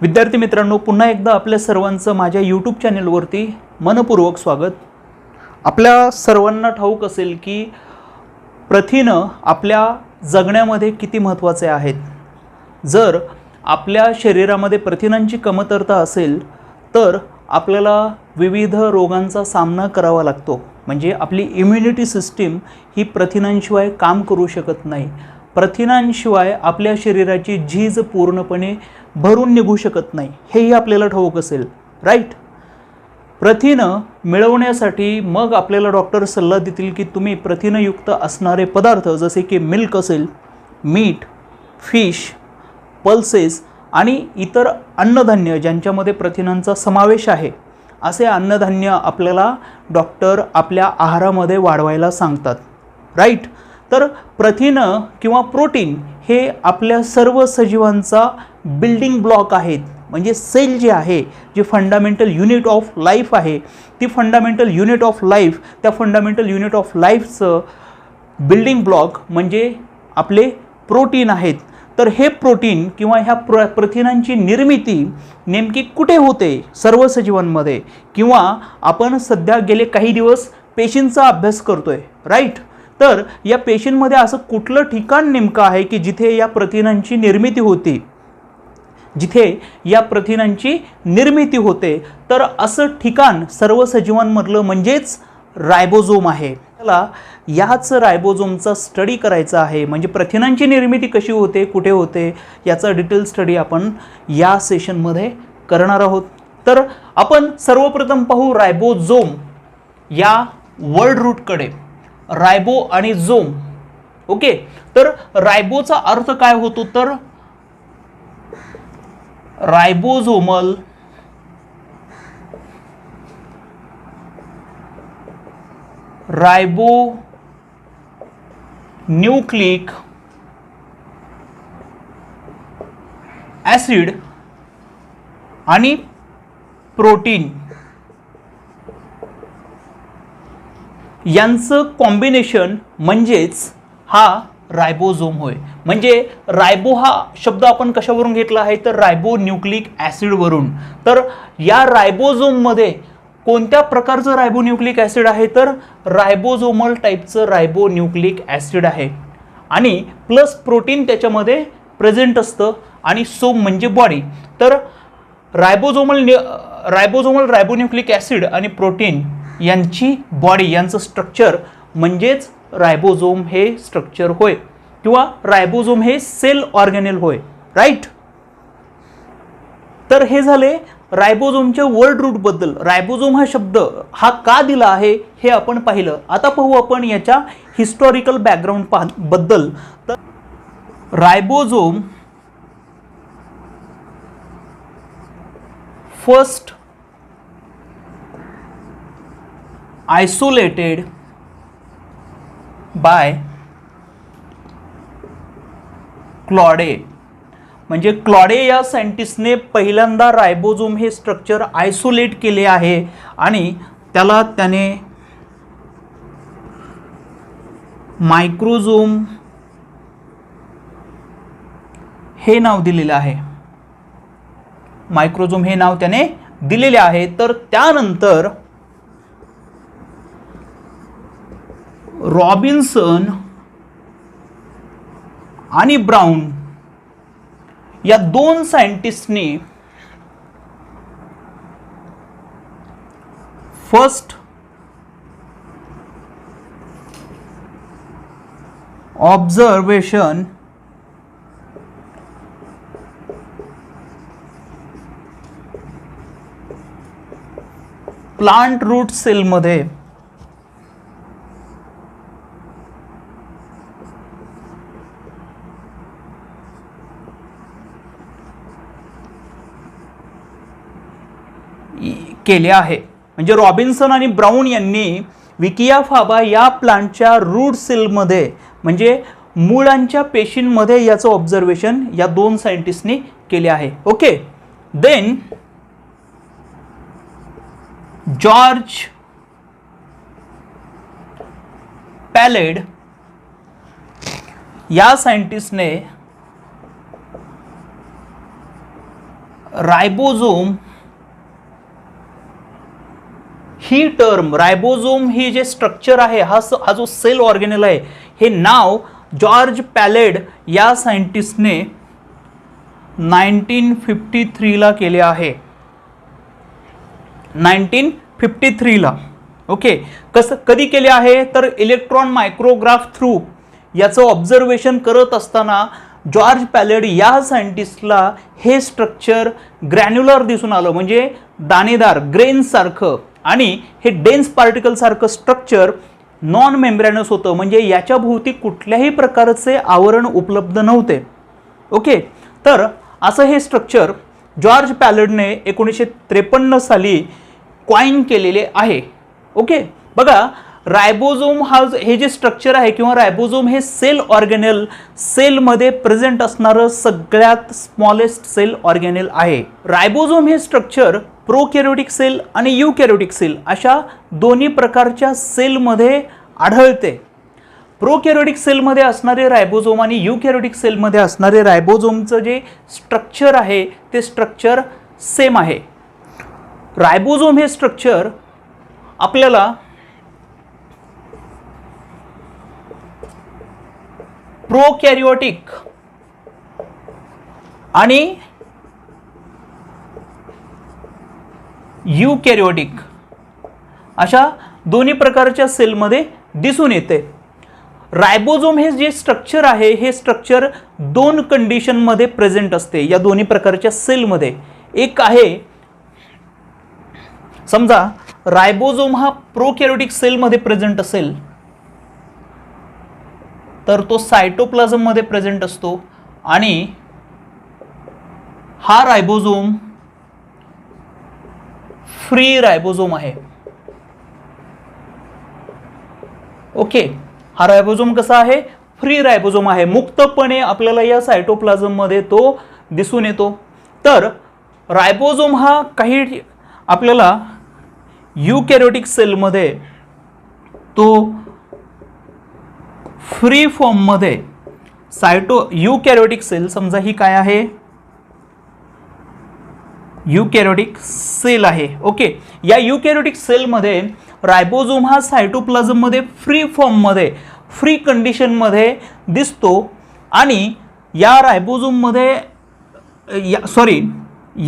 विद्यार्थी मित्रांनो, पुन्हा एकदा आपल्या सर्वांचं माझ्या यूट्यूब चॅनलवरती मनपूर्वक स्वागत। आपल्या सर्वांना ठाऊक असेल की प्रथिनं आपल्या जगण्यामध्ये किती महत्त्वाचे आहेत। जर आपल्या शरीरामध्ये प्रथिनांची कमतरता असेल तर आपल्याला विविध रोगांचा सामना करावा लागतो। म्हणजे आपली इम्युनिटी सिस्टीम ही प्रथिनांशिवाय काम करू शकत नाही। प्रथिनांशिवाय आपल्या शरीराची झीज पूर्णपणे भरून निघू शकत नाही, हेही आपल्याला ठाऊक असेल, राईट। प्रथिनं मिळवण्यासाठी मग आपल्याला डॉक्टर सल्ला देतील की तुम्ही प्रथिनयुक्त असणारे पदार्थ जसे की मिल्क असेल, मीठ, फिश, पल्सेस आणि इतर अन्नधान्य ज्यांच्यामध्ये प्रथिनांचा समावेश आहे असे अन्नधान्य आपल्याला डॉक्टर आपल्या आहारामध्ये वाढवायला सांगतात, राईट। तर प्रथिनं किंवा प्रोटीन हे आपल्या सर्व सजीवांचा बिल्डिंग ब्लॉक आहेत। म्हणजे सेल जे आहे, जे फंडामेंटल युनिट ऑफ लाईफ आहे, ती फंडामेंटल युनिट ऑफ लाईफ, त्या फंडामेंटल युनिट ऑफ लाईफचं बिल्डिंग ब्लॉक म्हणजे आपले प्रोटीन आहेत। तर हे प्रोटीन किंवा ह्या प्रथिनांची निर्मिती नेमकी कुठे होते सर्व सजीवांमध्ये, किंवा आपण सध्या गेले काही दिवस पेशींचा अभ्यास करतोय, राईट। तर या पेशींमध्ये असं कुठलं ठिकाण नेमकं आहे की जिथे या प्रथिनांची निर्मिती होती, जिथे या प्रथिनांची निर्मिती होते। तर असं ठिकाण सर्व सजीवांमधलं म्हणजेच रायबोझोम आहे। त्याला याच रायबोझोमचा स्टडी करायचा आहे। म्हणजे प्रथिनांची निर्मिती कशी होते, कुठे होते, याचा डिटेल स्टडी आपण या सेशनमध्ये करणार आहोत। तर आपण सर्वप्रथम पाहू रायबोझोम या वर्ड रूटकडे। रायबो आणि झोम, ओके। तर रायबोचा अर्थ काय होतो, तर रायबोझोमल न्यूक्लिक ॲसिड आणि प्रोटीन यांचं कॉम्बिनेशन म्हणजेच हा रायबोझोम होय। म्हणजे रायबो हा शब्द आपण कशावरून घेतला आहे, तर रायबो न्यूक्लिक ॲसिड वरून। तर या रायबोझोम मध्ये कोणत्या प्रकारचं रायबो न्यूक्लिक ॲसिड आहे, तर रायबोझोमल टाईपचं रायबो न्यूक्लिक ॲसिड आहे आणि प्लस प्रोटीन त्याच्यामध्ये प्रेझेंट असतं आणि सोम म्हणजे बॉडी। तर रायबोझोमल रायबोन्यूक्लिक ॲसिड आणि प्रोटीन यांची बॉडी, यांचं स्ट्रक्चर म्हणजेच रायबोझोम हे स्ट्रक्चर होय, किंवा रायबोझोम हे सेल ऑर्गेनेल होय, राईट। तर हे झाले रायबोझोमच्या वर्ड रूट बद्दल। रायबोझोम हा शब्द हा का दिला आहे हे आपण पाहिलं। आता पाहू आपण याच्या हिस्टॉरिकल बॅकग्राऊंड बद्दल। तर ribosome first isolated by Claude. म्हणजे क्लॉडे या सायंटिस्टने पहिल्यांदा रायबोझोम हे स्ट्रक्चर आयसोलेट केले आहे आणि त्याने मायक्रोझोम हे नाव दिलेलं आहे। मायक्रोझोम हे नाव त्याने दिलेले आहे। तर त्यानंतर रॉबिन्सन आणि ब्राउन या दोन सायंटिस्टनी first observation plant root cell मध्ये केले आहे। म्हणजे रॉबिन्सन आणि ब्राउन यांनी विकिया फाबा या प्लांटच्या रूट सेल मध्ये म्हणजे मुळांच्या पेशींमध्ये याचं ऑब्झर्वेशन या दोन सायंटिस्टनी केले आहे, ओके। देन जॉर्ज पॅलेड या सायंटिस्टने रायबोझोम ही टर्म, रायबोझोम ही जे स्ट्रक्चर आहे, हा जो सेल ऑर्गेनेल आहे, हे नाव जॉर्ज पॅलेड या सायंटिस्टने 1953 ला केले आहे. 1953 ला. ओके. कधी केले आहे तर इलेक्ट्रॉन मायक्रोग्राफ थ्रू याचं ऑब्झर्वेशन करत असताना जॉर्ज पॅलेड या सायंटिस्टला हे स्ट्रक्चर ग्रॅन्युलर दिसून आलं, म्हणजे दाणेदार ग्रेन सारखं, आणि हे डेन्स पार्टिकल सारखं स्ट्रक्चर नॉन मेम्ब्रेनस होतं, म्हणजे याच्या भोवती कुठल्याही प्रकारचे आवरण उपलब्ध नव्हते. ओके. तर असं हे स्ट्रक्चर जॉर्ज पॅलेडने 1953 साली कॉइन केलेले आहे. ओके. बघा, रायबोझोम हे जे स्ट्रक्चर आहे किंवा रायबोझोम हे सेल ऑर्गेनेल, सेलमध्ये प्रेझेंट असणारं सगळ्यात स्मॉलेस्ट सेल ऑर्गेनेल आहे. रायबोझोम हे स्ट्रक्चर प्रोकॅरियोटिक सेल आणि युकॅरियोटिक सेल अशा दोन्ही प्रकारच्या सेलमध्ये आढळते. प्रोकॅरियोटिक सेलमध्ये असणारे रायबोझोम आणि युकॅरियोटिक सेलमध्ये असणारे रायबोझोमचं जे स्ट्रक्चर आहे ते स्ट्रक्चर सेम आहे. रायबोझोम हे स्ट्रक्चर आपल्याला प्रोकॅरियोटिक आणि युकॅरियोटिक अशा दोन्ही प्रकारच्या सेलमध्ये दिसून येते. रायबोझोम हे जे स्ट्रक्चर आहे, हे स्ट्रक्चर दोन कंडिशनमध्ये प्रेझेंट असते या दोन्ही प्रकारच्या सेलमध्ये. एक आहे, समजा रायबोझोम हा प्रोकॅरियोटिक सेलमध्ये प्रेझेंट असेल तर तो सायटोप्लाझम मध्ये प्रेझेंट असतो, आणि हा रायबोझोम फ्री रायबोझोम आहे. ओके. हा रायबोझोम कसा आहे? फ्री रायबोझोम आहे, मुक्तपणे आपल्याला या सायटोप्लाझम मध्ये तो दिसून येतो. तर रायबोझोम हा काही आपल्याला युकॅरियोटिक सेलमध्ये तो फ्री फॉर्म मध्ये युकॅरियोटिक सेल, समजा ही काय आहे? युकॅरियोटिक सेल आहे. ओके. या युकॅरियोटिक सेलमध्ये रायबोझोम हा सायटोप्लाझम मध्ये फ्री फॉर्म मध्ये, फ्री कंडिशन मध्ये दिसतो, आणि या रायबोझोम मध्ये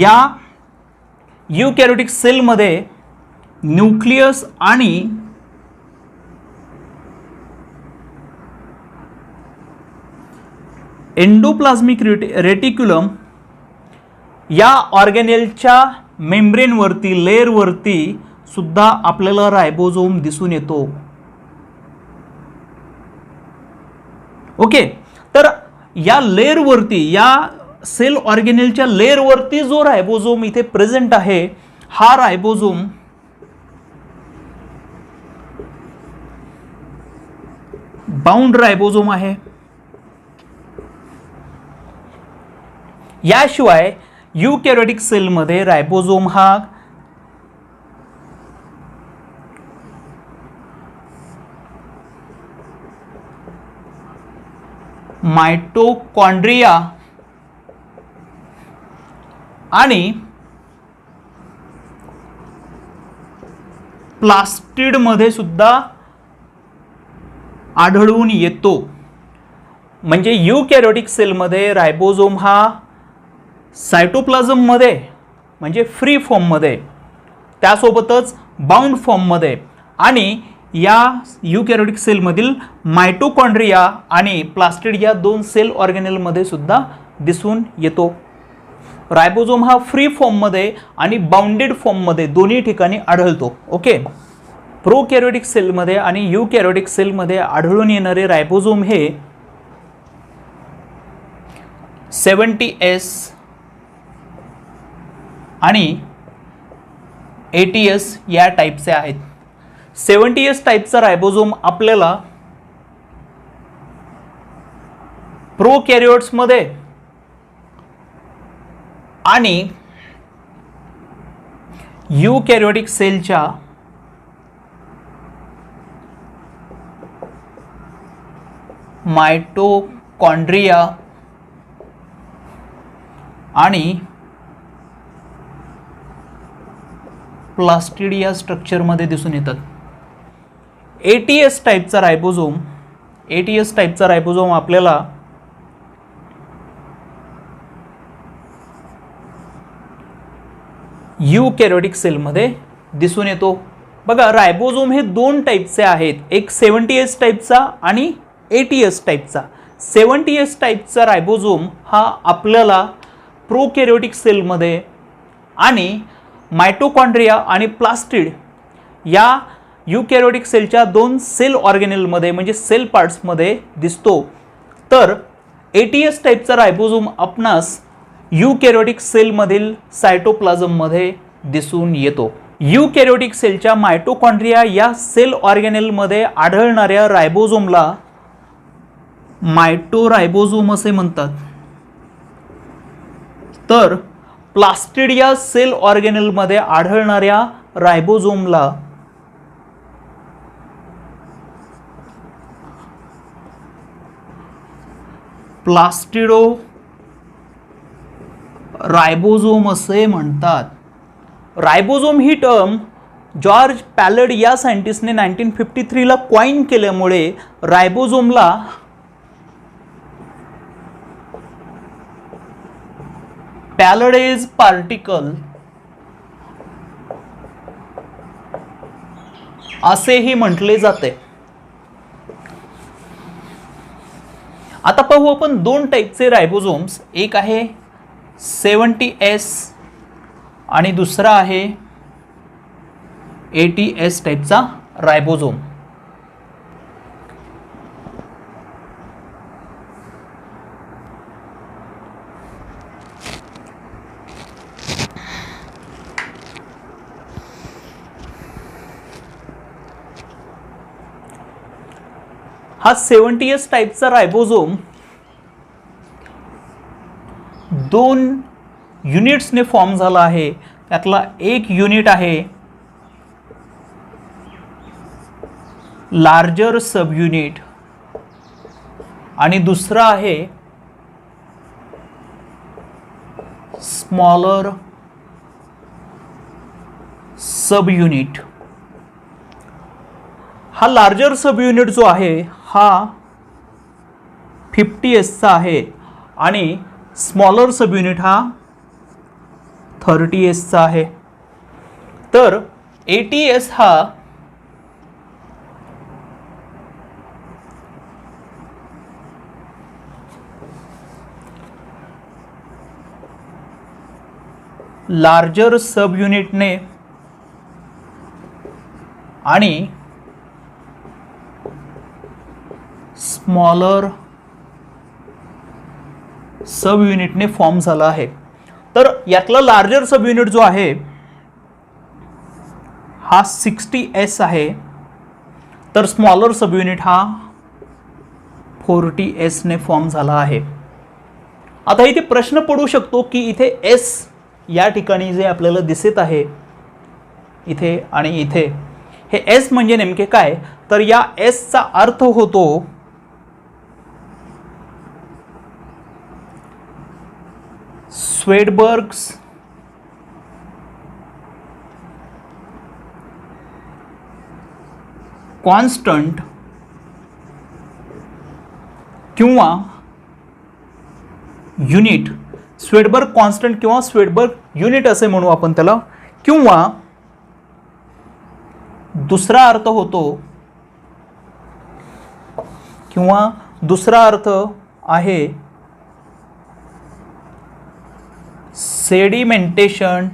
या युकॅरियोटिक सेलमध्ये न्यूक्लियस आणि एंडोप्लाझ्मिक रेटिक्युलम या ऑर्गेनेलच्या मेम्ब्रेनवरती, लेअरवरती सुद्धा आपल्याला रायबोझोम दिसून येतो. ओके. तर या लेअरवरती, या सेल ऑर्गेनेलच्या लेअरवरती जो रायबोझोम इथे प्रेझेंट आहे, हा रायबोझोम बाउंड रायबोझोम आहे. याशिवाय युकॅरियोटिक सेलमध्ये रायबोझोम हा मायटोकॉन्ड्रिया आणि प्लास्टिड मध्ये सुद्धा आढळून येतो. म्हणजे युकॅरियोटिक सेलमध्ये रायबोझोम हा सायटोप्लाझम मध्ये म्हणजे फ्री फॉर्म मध्ये, त्यासोबतच बाउंड फॉर्म मध्ये, आणि या युकॅरियोटिक सेलमधील मायटोकॉन्ड्रिया आणि प्लास्टिड या दोन सेल ऑर्गेनेल मध्ये सुद्धा दिसून येतो. रायबोझोम हा फ्री फॉर्म मध्ये आणि बाउंडेड फॉर्म मध्ये दोन्ही ठिकाणी आढळतो. ओके. प्रोकॅरियोटिक सेलमध्ये आणि युकॅरियोटिक सेलमध्ये आढळून येणारे रायबोझोम हे 70S आणि 80S या टाईपचे आहेत. 70S टाईपचा रायबोझोम आपल्याला प्रोकॅरियोट्समध्ये आणि युकॅरियोटिक सेलच्या मायटोकॉन्ड्रिया आणि प्लास्टिड या स्ट्रक्चरमध्ये दिसून येतात. ATS टाईपचा रायबोझोम आपल्याला युकॅरियोटिक सेलमध्ये दिसून येतो. बघा, रायबोझोम हे दोन टाईपचे आहेत, एक 70S टाईपचा आणि ATS टाईपचा. 70S टाईपचा रायबोझोम हा आपल्याला प्रोकॅरियोटिक सेलमध्ये आणि मायटोकॉन्ड्रिया आणि प्लास्टिड या युकॅरियोटिक सेलच्या दोन सेल ऑर्गेनेलमध्ये म्हणजे सेल पार्ट्समध्ये दिसतो. तर ATS टाईपचा रायबोझोम आपणास युकॅरियोटिक सेलमधील सायटोप्लाझममध्ये दिसून येतो. युकॅरियोटिक सेलच्या मायटोकॉन्ड्रिया या सेल ऑर्गेनेलमध्ये आढळणाऱ्या रायबोझोमला मायटोरायबोझोम असे म्हणतात. तर प्लास्टिड या सेल ऑर्गेनेलमध्ये आढळणाऱ्या रायबोझोमला प्लास्टिडो रायबोझोम असे म्हणतात. रायबोझोम ही टर्म जॉर्ज पॅलड या सायंटिस्टने 1953ला कॉइन केल्यामुळे रायबोझोमला पॅलडेज पार्टिकल असेही म्हटले जाते. आता पाहू आपण दोन टाईपचे रायबोझोम्स, एक आहे 70S आणि दुसरा आहे ATS टाईपचा रायबोझोम. हा 70S टाईपचा रायबोझोम दोन युनिट्सने फॉर्म झाला आहे. त्यातला एक युनिट आहे लार्जर सब युनिट आणि दुसरा आहे स्मॉलर सब युनिट. हा लार्जर सब युनिट जो आहे हा 50Sचा आहे आणि स्मॉलर सब युनिट हा 30Sचा आहे. तर ATS हा लार्जर सब युनिटने आणि स्मॉलर सब युनिटने फॉर्म झाला आहे. तर यातला लार्जर सब युनिट जो आहे हा 60S आहे, तर स्मॉलर सब युनिट हा 40S ने फॉर्म झाला आहे. आता इथे प्रश्न पडू शकतो की इथे S या ठिकाणी जे आपल्याला दिसत आहे इथे आणि इथे, हे S म्हणजे नेमके काय? तर या S चा अर्थ होतो स्वेडबर्ग्स कॉन्स्टंट किंवा युनिट, स्वेडबर्ग कॉन्स्टंट किंवा स्वेडबर्ग युनिट असे म्हणू आपण त्याला. किंवा दुसरा अर्थ आहे सेडिमेंटेशन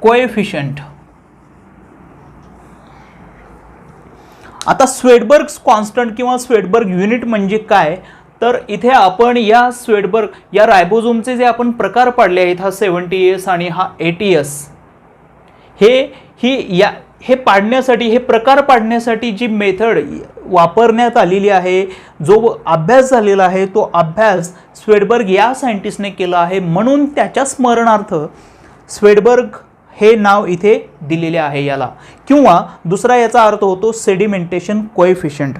कोएफिशिएंट. आता स्वेडबर्ग कॉन्स्टंट किंवा स्वेडबर्ग युनिट म्हणजे काय? तर इथे आपण या स्वेडबर्ग या रायबोझोमचे जे आपण प्रकार पाडले आहेत, हा 70S आणि हा ATS, हे पाडण्यासाठी, हे प्रकार पाडण्यासाठी जी मेथड वापरण्यात आलेली आहे, जो अभ्यास झालेला आहे, तो अभ्यास स्वेडबर्ग या सायंटिस्टने केला आहे. म्हणून त्याच्या स्मरणार्थ स्वेडबर्ग हे नाव इथे दिलेले आहे याला. किंवा दुसरा याचा अर्थ होतो सेडिमेंटेशन कोएफिशिएंट,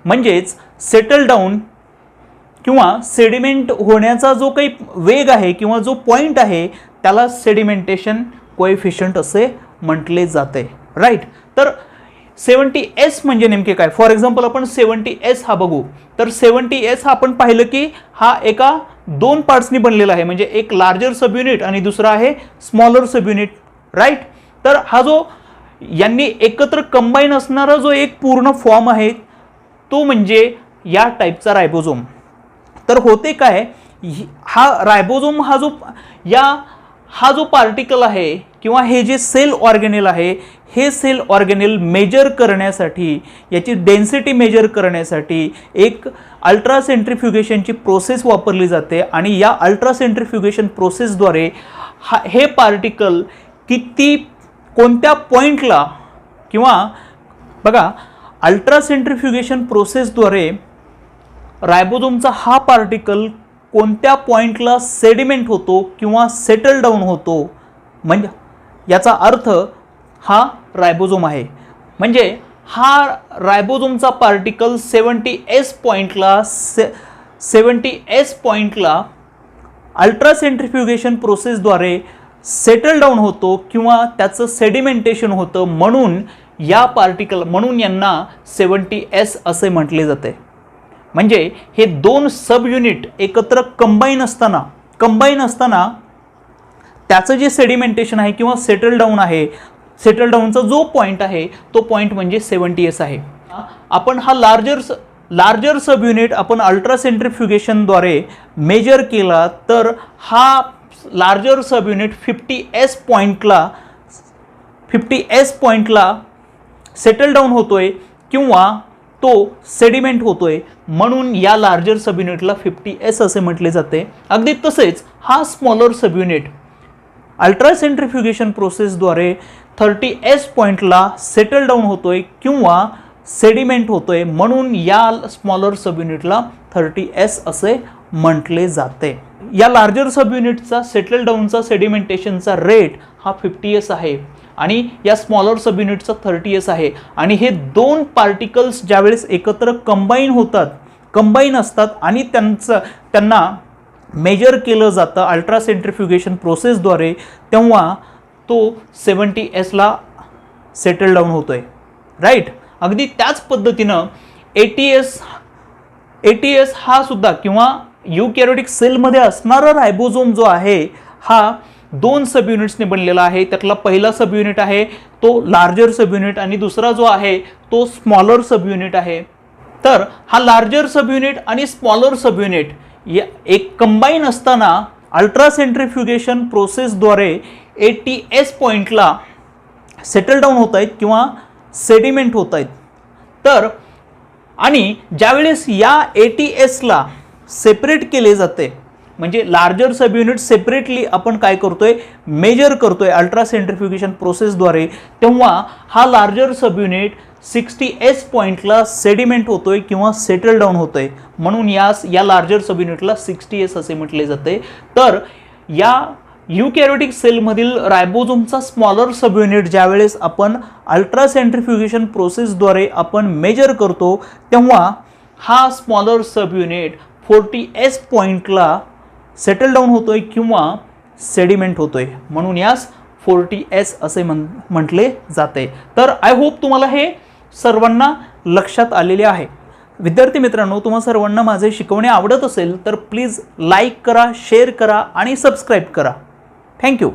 म्हणजेच सेटल डाऊन किंवा सेडिमेंट होण्याचा जो काही वेग आहे किंवा जो पॉईंट आहे त्याला सेडिमेंटेशन कोएफिशियंट असे म्हटले जाते, राईट. तर 70S म्हणजे नेमके काय? फॉर एक्झाम्पल आपण 70S हा बघू. तर 70S हा आपण पाहिलं की हा एका दोन पार्ट्सनी बनलेला आहे, म्हणजे एक लार्जर सब युनिट आणि दुसरा आहे स्मॉलर सब युनिट, राईट. तर हा जो यांनी एकत्र कंबाईन असणारा जो एक पूर्ण फॉर्म आहे तो म्हणजे या टाईपचा रायबोझोम. तर होते काय, हा रायबोझोम हा जो पार्टिकल आहे किंवा हे जे सेल ऑर्गेनेल आहे, हे सेल ऑर्गेनेल मेजर करण्यासाठी, याची डेन्सिटी मेजर करण्यासाठी एक अल्ट्रासेंट्रिफ्युगेशनची प्रोसेस वापरली जाते आणि या अल्ट्रासेंट्रिफ्युगेशन प्रोसेसद्वारे हे पार्टिकल कोणत्या पॉईंटला किंवा बघा अल्ट्रासेंट्रिफ्युगेशन प्रोसेसद्वारे रायबोझोमचा हा पार्टिकल कोणत्या पॉईंटला सेडिमेंट होतो किंवा सेटल डाऊन होतो, म्हणजे याचा अर्थ हा रायबोझोम आहे. म्हणजे हा रायबोझोमचा पार्टिकल 70S पॉईंटला अल्ट्रासेंट्रिफ्युगेशन प्रोसेसद्वारे सेटल डाऊन होतो किंवा त्याचं सेडिमेंटेशन होतं, म्हणून यांना 70S असे म्हटले जाते. म्हणजे हे दोन सब युनिट एकत्र कंबाईन असताना त्याचं जे सेडिमेंटेशन आहे किंवा सेटल डाऊनचा जो पॉईंट आहे तो पॉईंट म्हणजे 70S आहे. आपण हा लार्जर सब युनिट आपण अल्ट्रासेंट्रिफ्युगेशनद्वारे मेजर केला तर हा लार्जर सब युनिट 50S पॉईंटला सेटल डाऊन होतोय किंवा तो सेडिमेंट होतोय, म्हणून या लार्जर सब युनिटला 50S असे म्हटले जाते. अगदी तसेच हा स्मॉलर सब युनिट अल्ट्रासेंट्रिफ्युगेशन प्रोसेसद्वारे 30S पॉईंटला सेटल डाऊन होतोय किंवा सेडिमेंट होतोय, म्हणून या स्मॉलर सब युनिटला 30S असे म्हटले जाते. या लार्जर सब युनिटचा सेटल डाऊनचा सेडिमेंटेशनचा रेट हा 50S आहे आणि या स्मॉलर सब युनिटचा 30S आहे. आणि हे दोन पार्टिकल्स ज्यावेळेस एकत्र कंबाईन असतात आणि त्यांना मेजर केलं जातं अल्ट्रासेंट्रिफ्युगेशन प्रोसेसद्वारे, तेव्हा तो 70Sला सेटल डाऊन होतोय, राईट. अगदी त्याच पद्धतीनं ATS हा सुद्धा किंवा युकॅरियोटिक सेलमध्ये असणारा रायबोझोम जो आहे हा दोन सब युनिट्सने बनलेला आहे. त्यातला पहिला सब युनिट आहे तो लार्जर सब युनिट आणि दुसरा जो आहे तो स्मॉलर सब युनिट आहे. तर हा लार्जर सब युनिट आणि स्मॉलर सब युनिट एक कंबाईन असताना अल्ट्रासेंट्रिफ्युगेशन प्रोसेसद्वारे ATS पॉईंटला सेटल डाऊन होत आहेत किंवा सेडिमेंट होत आहेत. तर आणि ज्यावेळेस या ATSला सेपरेट केले जाते, म्हणजे लार्जर सब युनिट सेपरेटली आपण काय करतोय, मेजर करतोय अल्ट्रासेंट्रिफ्युगेशन प्रोसेसद्वारे, तेव्हा हा लार्जर सब युनिट 60S पॉईंटला सेडिमेंट होतोय किंवा सेटल डाऊन होतोय, म्हणून या लार्जर सब युनिटला 60S असे म्हटले जाते. तर या युकॅरियोटिक सेलमधील रायबोझोमचा स्मॉलर सब युनिट ज्यावेळेस आपण अल्ट्रासेंट्रिफ्युगेशन प्रोसेसद्वारे आपण मेजर करतो, तेव्हा हा स्मॉलर सब युनिट 40S पॉईंटला सेटल डाऊन होतोय किंवा सेडिमेंट होतोय, म्हणून यास 40S असे म्हटले जाते. तर आय होप तुम्हाला हे सर्वांना लक्षात आलेले आहे. विद्यार्थी मित्रांनो, तुम्हा सर्वांना माझे शिकवणे आवडत असेल तर प्लीज लाईक करा, शेअर करा आणि सबस्क्राईब करा. थँक्यू.